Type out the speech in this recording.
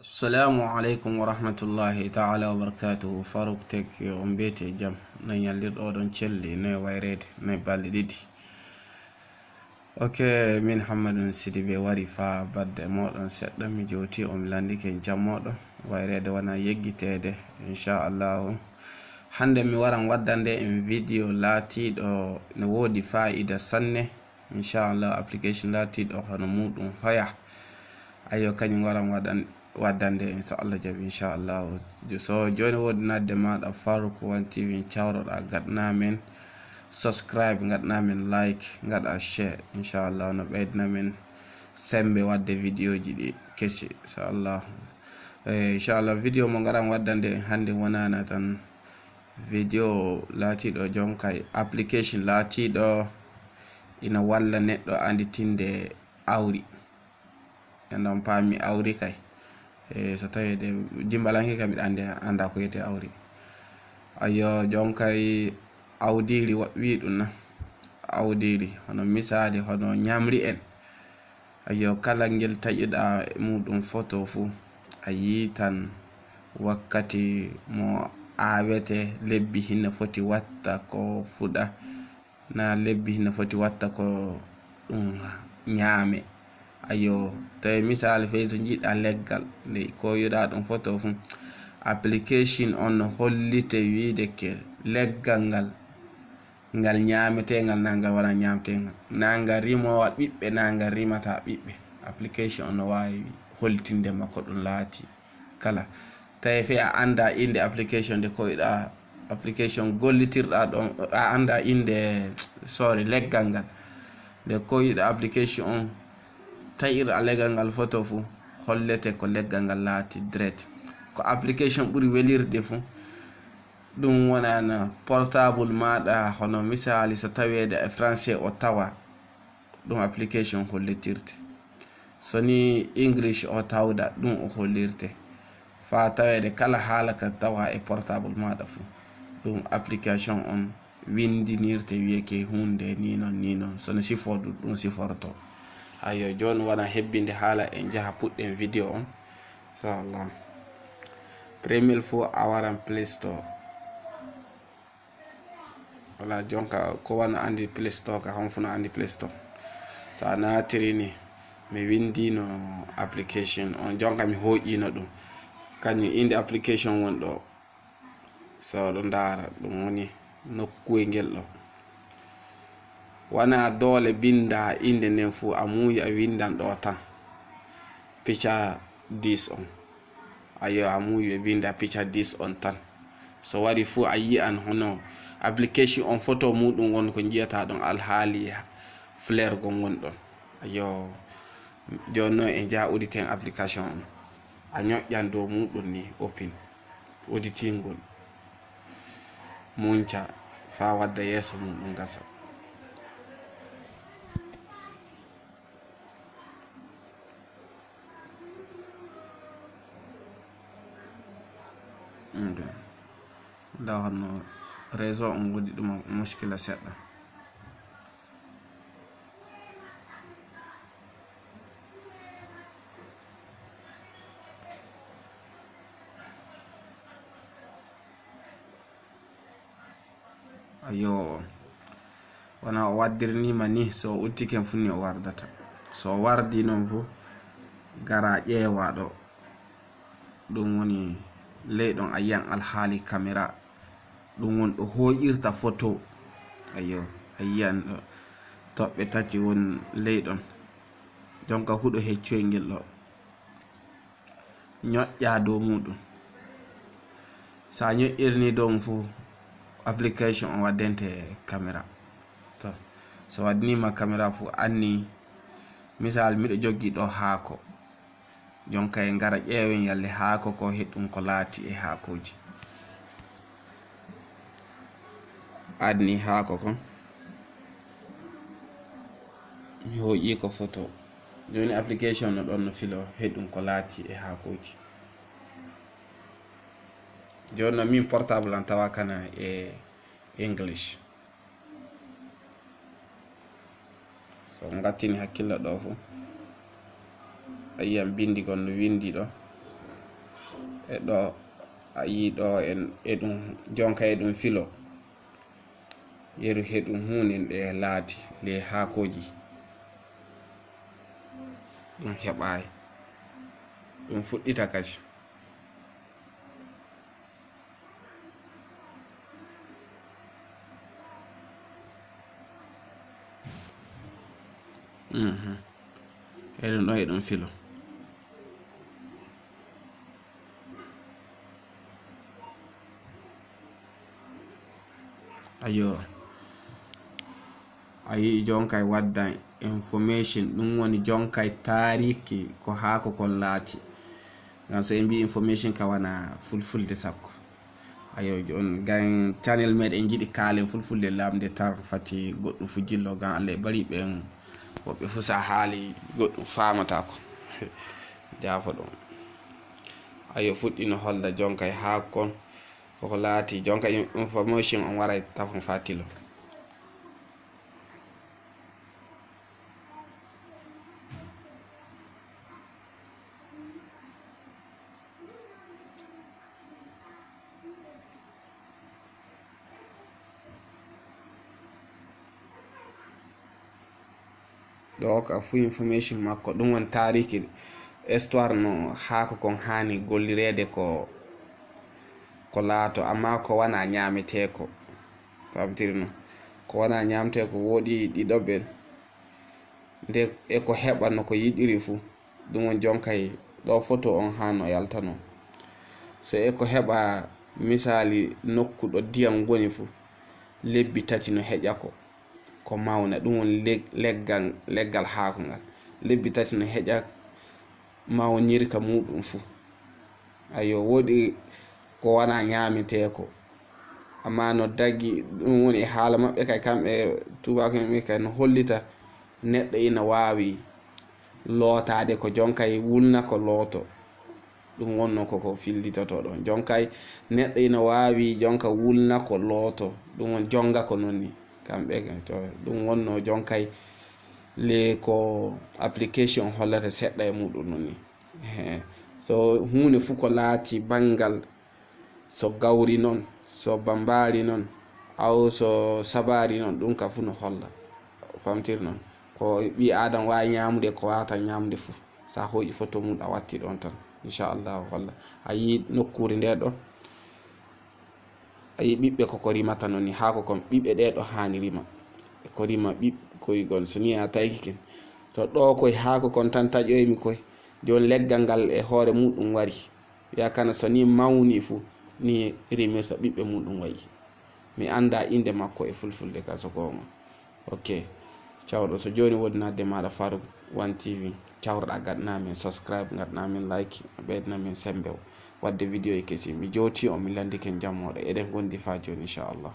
Assalamu alaikum wa rahmatullahi ta'ala wa barakatuhu. Faruk Tek on bete jam na nyallirɗo ɗon celli no wayrede no balɗe ɗiɗi. Ok, min Hammadun Sidibe wari fa badde moɗon seɗɗa mi joti on landike jam moɗon wayrede wana yeggitede inchallahu. Hande mi waran waddande en video latiɗo no wodi fa'ida sanne inchallah. Application latiɗo hono muɗum hoya ayo kañum waran waddande inshallah jabi inchallah. So joni wodi nadde maɗa Faruk One TV cawroɗa gaɗana men subscribe, gaɗana men like, gaɗa share inchallah no ɓeydana men sembe wadde video ji ɗi kesi inchallah. Inchallah video mo garan waddande hande wonana tan video latiɗo jonka application latiɗo ina walla neɗɗo anditinde awri en paami awri kay so tawede jimbalanke kam miɗa anda ko yete awri ayo jonkay awdiri wi ɗum na awdiri hono misali hono nyamri en ayo kala ngel taƴuɗa muɗum photo fu a yi tan wakkati mo awete lebbi hinne foti watta ko fuɗa na lebbi hinne foti watta ko ɗum nyame ayo tawi misali fe to jiɗɗa leggal nde ko yuɗa ɗum photo fu application on no hollite wiide ke leggal ngal nyametegal na ngal wala nyametegal, na ngal rimowa ɓiɓɓe na ngal rimata ɓiɓɓe. Application on no wawi hollitinde makko ɗum laati kala tawi fe a anda inde application de ko yiɗa application gollitirɗa ɗon a anda inde leggal ngal nde ko yiɗa application on tayir a leggal ngal photo fu hollete ko leggal ngal laati direct. Ko application ɓuri welirde fu ɗum wonana portable maɗa hono misali so tawede e français o tawa ɗum application hollitirte, so ni English o tawda ɗum o hollirte fa tawede kala haala ka tawa e portable maɗa fu ɗum application on windinirte wiyeke hunde ni non sono sifodu ɗum siforto. Ayo joni wana hebbinde haala en jaha puɗɗen video on inchallah. Premier fu a waran Play Store wala jonka ko wana andi Play Store ka hon fu no andi Play Store. So a natiri ni mi windino application on jonka mi hoƴino ɗum kañum inde application won ɗo so ɗo ndara ɗum woni nokkuwe ngel ɗo wana dole binda inde nden fu a muuyi a windan ɗo tan picture this on ayo a muuyi ɓe binda picture this on tan so wari fu a yi'an hono application on photo muɗum won ko jiyata ɗon alhaali flare gon won ɗon ayo joni no e jaha auditen application on a ñoƴƴan dow muɗum ni open auditingol munca fa wadda yeso muɗum gasa. Da hono réseau on wodi ɗum muskila seɗɗa ayo wana o waddirnima ni so uttiken fu ni o wardata so wardi non fu gara ƴeewa ɗo ɗum woni ley ɗon a yiyan alhaali caméra ɗum won ɗo hoƴirta photo ayo a yiyan ɗo toɓɓe tati won ley ɗon jonka huɗo heccoyngel ɗo ñoƴƴa dow muɗum sa ñoƴƴirni dow fu application on waddente caméra to so waddinima caméra fu anni misal miɗo joggi ɗo haako jonka e ngara ƴeewen yalle haako ko heɗɗum ko laati e haakoji adni haako kon mi hoƴi ko photo joni application no ɗon no filo heɗɗum ko laati e haakoji joni no min portable an tawa kana e English so gattini hakkille ɗo fu a yiyan bindi gon no windi ɗo e ɗo a yi ɗo e ɗum jonka e ɗum filo yeru heɗum hunen ɗe laati le haakoji ɗum heɓayi ɗum fuɗɗita kadi eɗum ɗo e ɗum filo ayo ayi jonkay waddan information ɗum woni jonkay tariki ko haako kon laati ngam so en mbi information ka wana fulfulde sakko ayo jon gan channel meɗen jiɗi kaalen fulfulde lamde tar fati goɗɗum fu jillo gan Allah bari ɓen woɓɓe fu sa haali goɗɗum famatako jafo ɗum ayo fuɗɗi no holla jonkay haakon koko laati jonka information on waray tafon fatilo ɗo ka fu information makko ɗum won tariki histoire no haako kon hani gollirede ko laato amma ko wana ñameteko famtiri no ko wana ñameteko woodi ɗiɗoɓel nde e ko heɓa no ko yiɗiri fu ɗum won jonkay ɗo photo on hano yaltano so e ko heɓa misali nokkuɗo ndiyam goni fu lebbi tati no heƴa ko mawna ɗum won leggal haako ngal lebbi tati no heƴa mawnirka muɗum fu ayo woodi ko wana ñameteko amma no dagi ɗum woni haala maɓɓe kay kamɓe tubako en kay no hollita neɗɗo ina wawi lootade ko jonkay wulna ko looto ɗum wonno koko fillitoto ɗon jonkay neɗɗo ina wawi jonka wulna ko looto ɗum won jonga ko nonni kamɓe to ɗum wonno jonkay le ko application hollata seɗɗa e muɗum nonni so hunde fu ko laati bangal so gawri non so bambari non aw so sabari non ɗum ka fu no holla famtir non ko ɓi adam wawi ñamude ko wata ñamude fu sa hoƴi photo mum a watti ɗon tan inchallahu holla a yi nokkure nde ɗo a yi ɓiɓɓe koko rimata nonni haako kon ɓiɓɓe ɗe ɗo hani rima ko rima ɓiɓɓoygol so ni a tawkiken to ɗo koye haako kon tan taƴoymi koye joni leggal ngal e hoore muɗum wari yakana so ni mawni fu ni rimirta ɓiɓɓe muɗum wayi mi anda inde makko e fulfulde ka so gonga ok cawɗo so joni wodi nadde maɗa Farouk One TV cawrɗa gaɗana min subscribe gaɗana min like ɓeydana min sembe wadde vidéo e kesi mi joti on mi landiken jammoɗo eɗen gondi fa joni inchallah